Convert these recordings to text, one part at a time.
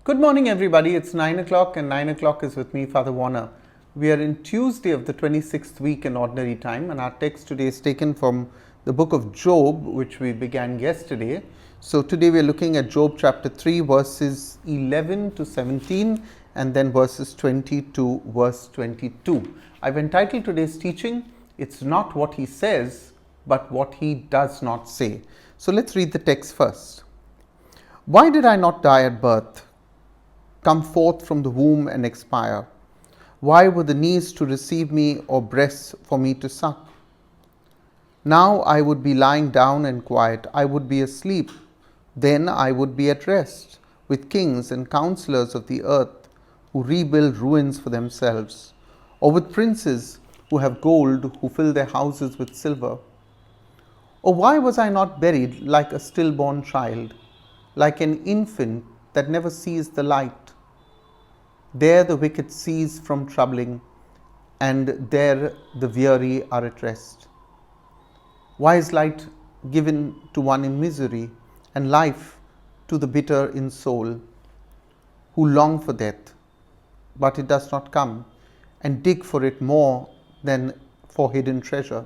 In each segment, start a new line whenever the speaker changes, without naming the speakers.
Good morning, everybody. It's 9 o'clock, and 9 o'clock is with me, Father Warner. We are in Tuesday of the 26th week in Ordinary Time, and our text today is taken from the book of Job, which we began yesterday. So today we are looking at Job chapter 3, verses 11 to 17, and then verses 20 to verse 22. I've entitled today's teaching, It's Not What He Says, but What He Does Not Say. So let's read the text first. Why did I not die at birth? Come forth from the womb and expire? Why were the knees to receive me, or breasts for me to suck? Now I would be lying down and quiet, I would be asleep. Then I would be at rest, with kings and counselors of the earth, who rebuild ruins for themselves, or with princes who have gold, who fill their houses with silver. Or why was I not buried like a stillborn child, like an infant that never sees the light? There the wicked cease from troubling, and there the weary are at rest. Why is light given to one in misery, and life to the bitter in soul, who long for death, but it does not come, and dig for it more than for hidden treasure,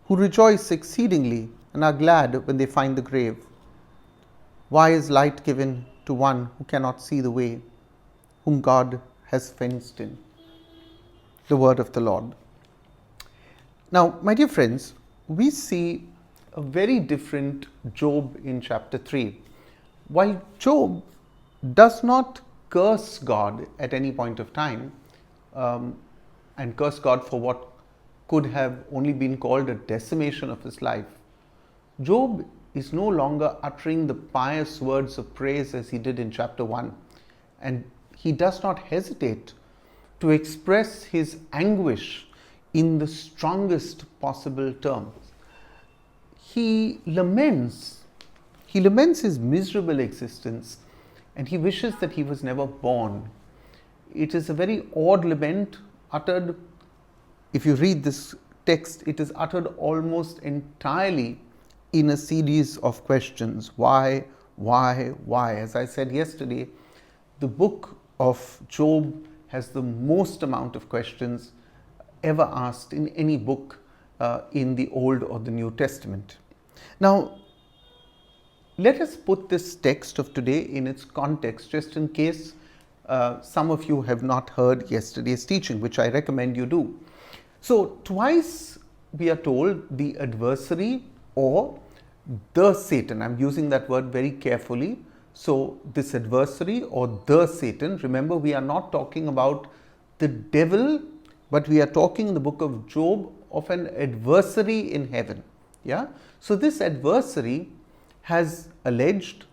who rejoice exceedingly and are glad when they find the grave? Why is light given to one who cannot see the way, whom God has fenced in? The word of the Lord. Now, my dear friends, we see a very different Job in chapter 3. While Job does not curse God at any point of time, and curse God for what could have only been called a decimation of his life, Job is no longer uttering the pious words of praise as he did in chapter 1. And he does not hesitate to express his anguish in the strongest possible terms. He laments his miserable existence, and he wishes that he was never born. It is a very odd lament uttered. If you read this text, it is uttered almost entirely in a series of questions. Why? As I said yesterday, the book of Job has the most amount of questions ever asked in any book in the Old or the New Testament. Now, let us put this text of today in its context, just in case some of you have not heard yesterday's teaching, which I recommend you do. So, twice we are told the adversary or the Satan. I'm using that word very carefully. So, this adversary or the Satan, remember, we are not talking about the devil, but we are talking in the book of Job of an adversary in heaven. Yeah. So, this adversary has alleged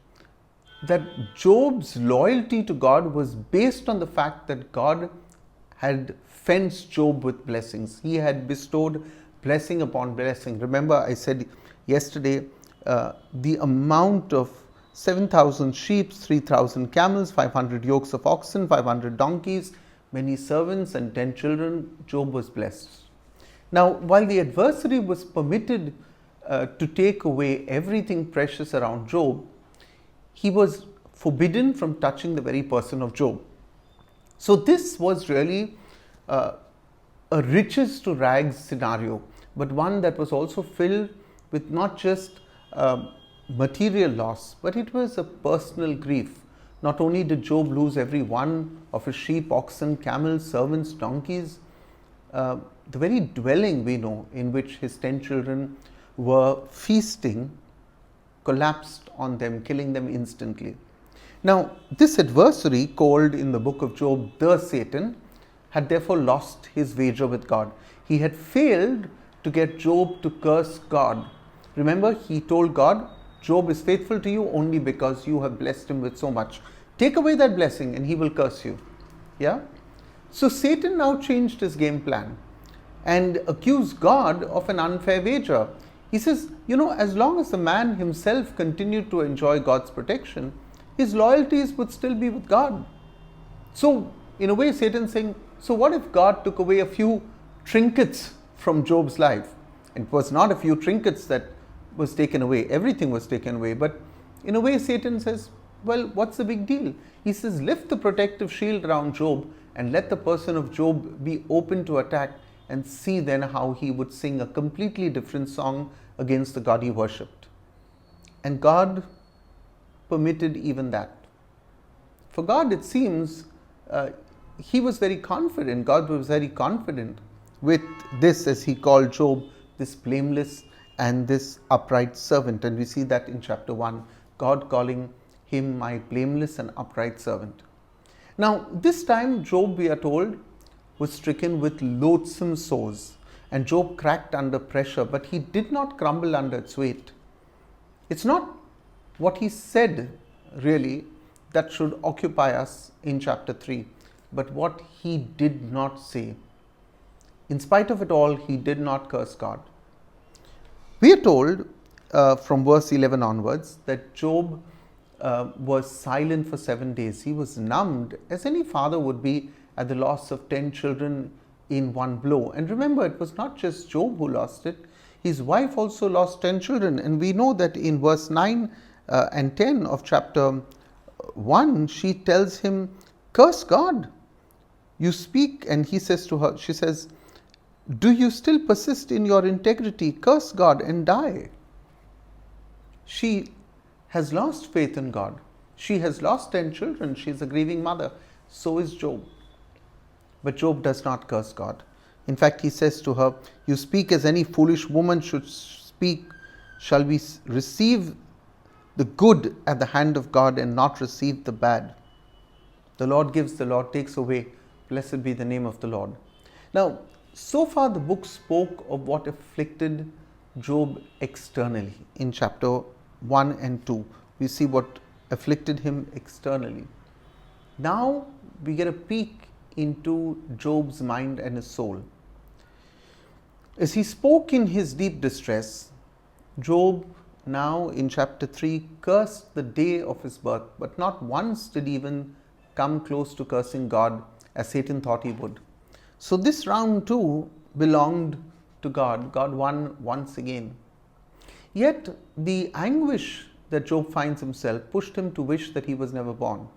that Job's loyalty to God was based on the fact that God had fenced Job with blessings. He had bestowed blessing upon blessing. Remember, I said yesterday the amount of 7,000 sheep, 3,000 camels, 500 yokes of oxen, 500 donkeys, many servants, and 10 children. Job was blessed. Now, while the adversary was permitted to take away everything precious around Job, he was forbidden from touching the very person of Job. So this was really a riches to rags scenario, but one that was also filled with not just material loss, but it was a personal grief. Not only did Job lose every one of his sheep, oxen, camels, servants, donkeys, the very dwelling, we know, in which his 10 children were feasting collapsed on them, killing them instantly. Now, this adversary, called in the book of Job the Satan, had therefore lost his wager with God. He had failed to get Job to curse God. Remember, he told God, Job is faithful to you only because you have blessed him with so much. Take away that blessing and he will curse you. Yeah? So Satan now changed his game plan and accused God of an unfair wager. He says, as long as the man himself continued to enjoy God's protection, his loyalties would still be with God. So, in a way, Satan's saying, so what if God took away a few trinkets from Job's life? And it was not a few trinkets that was taken away, everything was taken away. But in a way, Satan says, Well, what's the big deal? He says, lift the protective shield around Job and let the person of Job be open to attack, and see then how he would sing a completely different song against the God he worshipped. And God permitted even that. For God, it seems, he was very confident. God was very confident with this, as he called Job, this blameless and this upright servant. And we see that in chapter 1, God calling him my blameless and upright servant. Now, this time Job, we are told, was stricken with loathsome sores, and Job cracked under pressure, but he did not crumble under its weight. It's not what he said, really, that should occupy us in chapter 3, but what he did not say. In spite of it all, he did not curse God. We are told from verse 11 onwards that Job was silent for 7 days. He was numbed, as any father would be at the loss of 10 children in one blow. And remember, it was not just Job who lost it. His wife also lost 10 children. And we know that in verse 9 and 10 of chapter 1, she tells him, curse God. You speak, and he says to her, she says, do you still persist in your integrity? Curse God and die. She has lost faith in God. She has lost 10 children. She is a grieving mother. So is Job. But Job does not curse God. In fact, he says to her, you speak as any foolish woman should speak. Shall we receive the good at the hand of God and not receive the bad? The Lord gives, the Lord takes away. Blessed be the name of the Lord. Now, so far the book spoke of what afflicted Job externally. In chapter 1 and 2, we see what afflicted him externally. Now we get a peek into Job's mind and his soul. As he spoke in his deep distress, Job now in chapter 3 cursed the day of his birth, but not once did he even come close to cursing God as Satan thought he would. So this round too belonged to God. God won once again. Yet the anguish that Job finds himself pushed him to wish that he was never born.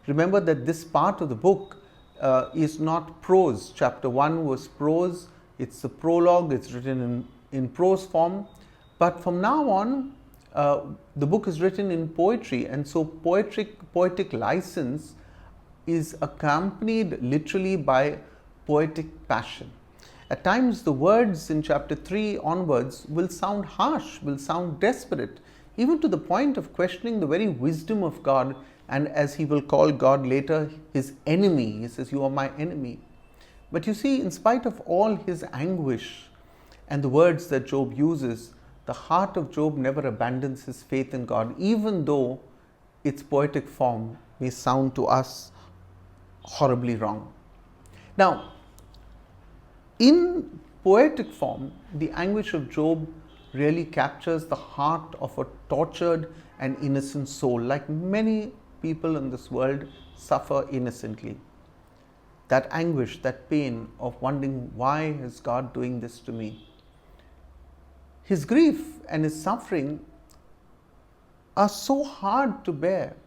Remember that this part of the book is not prose. Chapter 1 was prose. It's the prologue. It's written in prose form. But from now on, the book is written in poetry. And so poetic license is accompanied literally by poetic passion. At times, the words in chapter 3 onwards will sound harsh, will sound desperate, even to the point of questioning the very wisdom of God. And as he will call God later, his enemy. He says, you are my enemy. But you see, in spite of all his anguish and the words that Job uses, the heart of Job never abandons his faith in God, even though its poetic form may sound to us horribly wrong. Now, in poetic form, the anguish of Job really captures the heart of a tortured and innocent soul, like many people in this world suffer innocently. That anguish, that pain of wondering, why is God doing this to me? His grief and his suffering are so hard to bear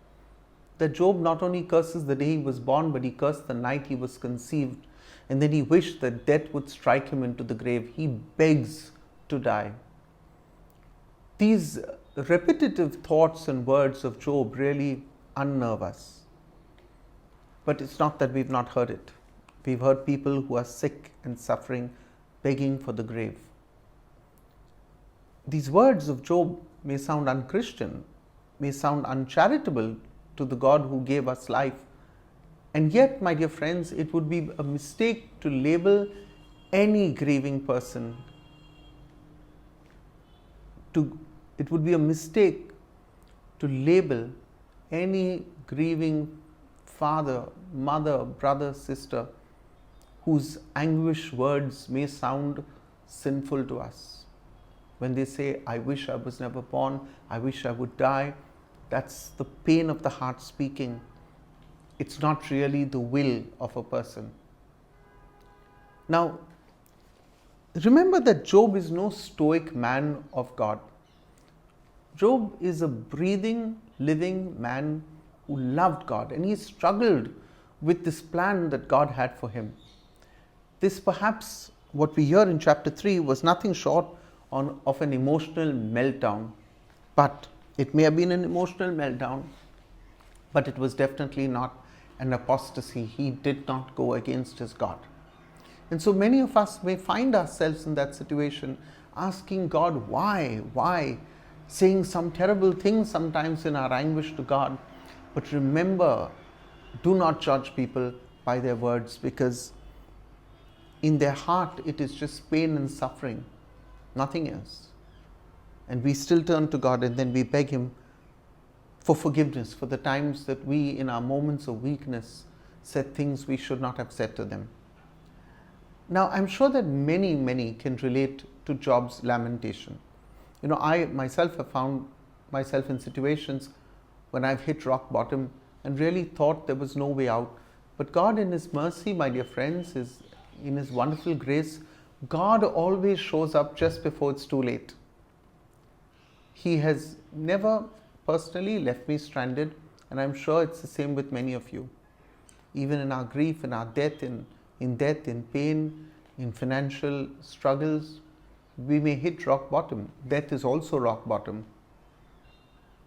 that Job not only curses the day he was born, but he cursed the night he was conceived. And then he wished that death would strike him into the grave. He begs to die. These repetitive thoughts and words of Job really unnerve us. But it's not that we've not heard it. We've heard people who are sick and suffering, begging for the grave. These words of Job may sound unchristian, may sound uncharitable to the God who gave us life. And yet, my dear friends, it would be a mistake to label any grieving person. It would be a mistake to label any grieving father, mother, brother, sister, whose anguish words may sound sinful to us. When they say, I wish I was never born, I wish I would die, that's the pain of the heart speaking. It's not really the will of a person. Now, remember that Job is no stoic man of God. Job is a breathing, living man who loved God, and he struggled with this plan that God had for him. This, perhaps, what we hear in chapter 3 was nothing short of an emotional meltdown. But it may have been an emotional meltdown, but it was definitely not an apostasy. He did not go against his God. And so many of us may find ourselves in that situation, asking God, why? Saying some terrible things sometimes in our anguish to God. But remember, do not judge people by their words, because in their heart it is just pain and suffering, nothing else. And we still turn to God, and then we beg him for forgiveness for the times that we, in our moments of weakness, said things we should not have said to them. Now, I'm sure that many can relate to Job's lamentation. I myself have found myself in situations when I've hit rock bottom and really thought there was no way out. But God, in his mercy, my dear friends, in his wonderful grace, God always shows up just before it's too late. He has never personally left me stranded, and I'm sure it's the same with many of you. Even in our grief, in our death, in death, in pain, in financial struggles, we may hit rock bottom. Death is also rock bottom.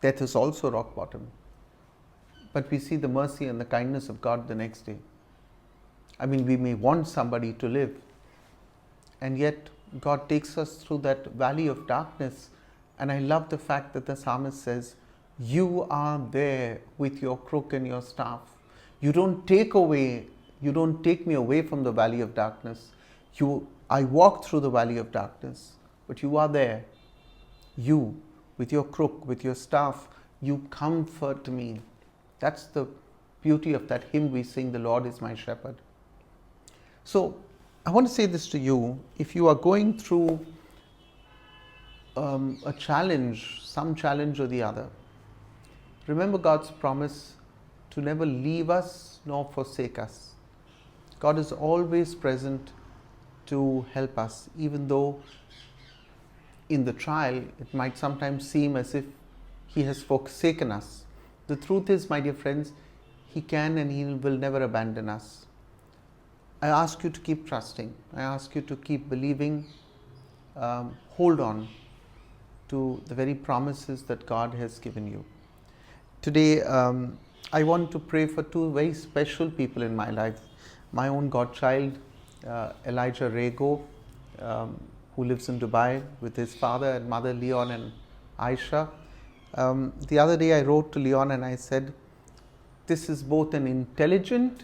Death is also rock bottom. But we see the mercy and the kindness of God the next day. We may want somebody to live, and yet God takes us through that valley of darkness. And I love the fact that the psalmist says, you are there with your crook and your staff. You don't take me away from the valley of darkness. I walk through the valley of darkness, but you are there. You, with your crook, with your staff, you comfort me. That's the beauty of that hymn we sing, the Lord is my shepherd. So I want to say this to you. If you are going through a challenge, some challenge or the other, remember God's promise to never leave us nor forsake us. God is always present to help us, even though in the trial it might sometimes seem as if he has forsaken us. The truth is, my dear friends, he can and he will never abandon us. I ask you to keep trusting. I ask you to keep believing. Hold on to the very promises that God has given you. Today, I want to pray for two very special people in my life. My own godchild, Elijah Rego, who lives in Dubai with his father and mother, Leon and Aisha. The other day I wrote to Leon and I said, this is both an intelligent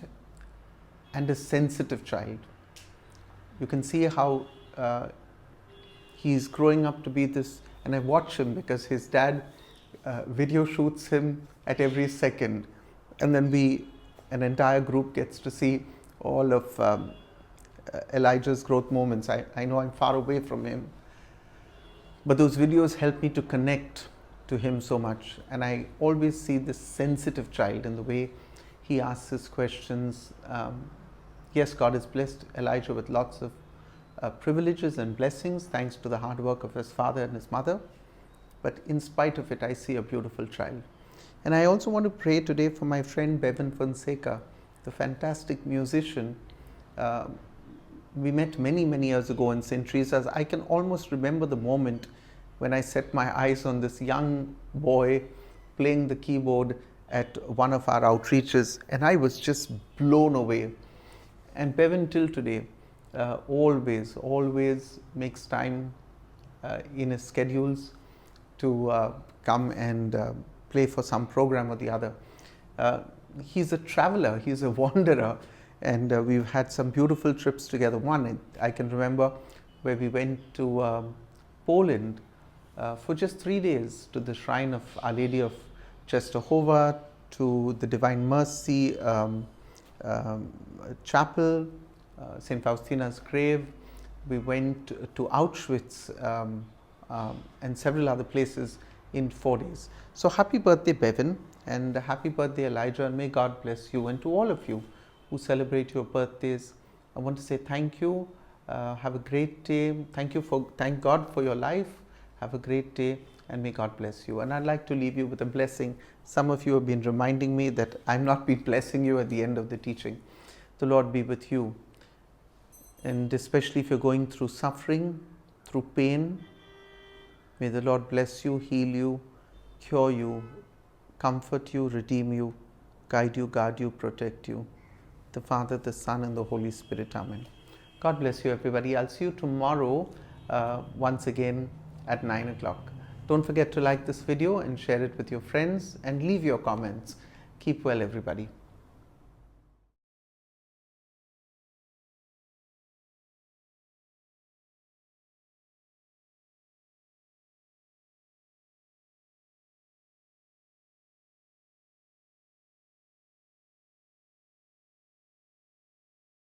and a sensitive child. You can see how he's growing up to be this, and I watch him because his dad video shoots him at every second, and then an entire group gets to see all of Elijah's growth moments. I know I'm far away from him, but those videos help me to connect to him so much, and I always see this sensitive child in the way he asks his questions. Yes, God has blessed Elijah with lots of privileges and blessings thanks to the hard work of his father and his mother, but in spite of it, I see a beautiful child. And I also want to pray today for my friend Bevan Fonseca, the fantastic musician. We met many years ago in St. Teresa's. I can almost remember the moment when I set my eyes on this young boy playing the keyboard at one of our outreaches, and I was just blown away. And Bevan, till today, always makes time in his schedules to come and play for some program or the other. He's a traveler, he's a wanderer, and we've had some beautiful trips together. One, I can remember where we went to Poland for just 3 days to the shrine of Our Lady of Czestochowa, to the Divine Mercy Chapel, St. Faustina's grave. We went to Auschwitz and several other places in 4 days. So happy birthday, Bevan, and happy birthday, Elijah, and may God bless you. And to all of you who celebrate your birthdays, I want to say thank you. Have a great day. Thank God for your life. Have a great day, and may God bless you. And I'd like to leave you with a blessing. Some of you have been reminding me that I'm not been blessing you at the end of the teaching. The Lord be with you. And especially if you're going through suffering, through pain, may the Lord bless you, heal you, cure you, comfort you, redeem you, guide you, guard you, protect you. The Father, the Son, and the Holy Spirit. Amen. God bless you, everybody. I'll see you tomorrow once again at 9 o'clock. Don't forget to like this video and share it with your friends and leave your comments. Keep well, everybody.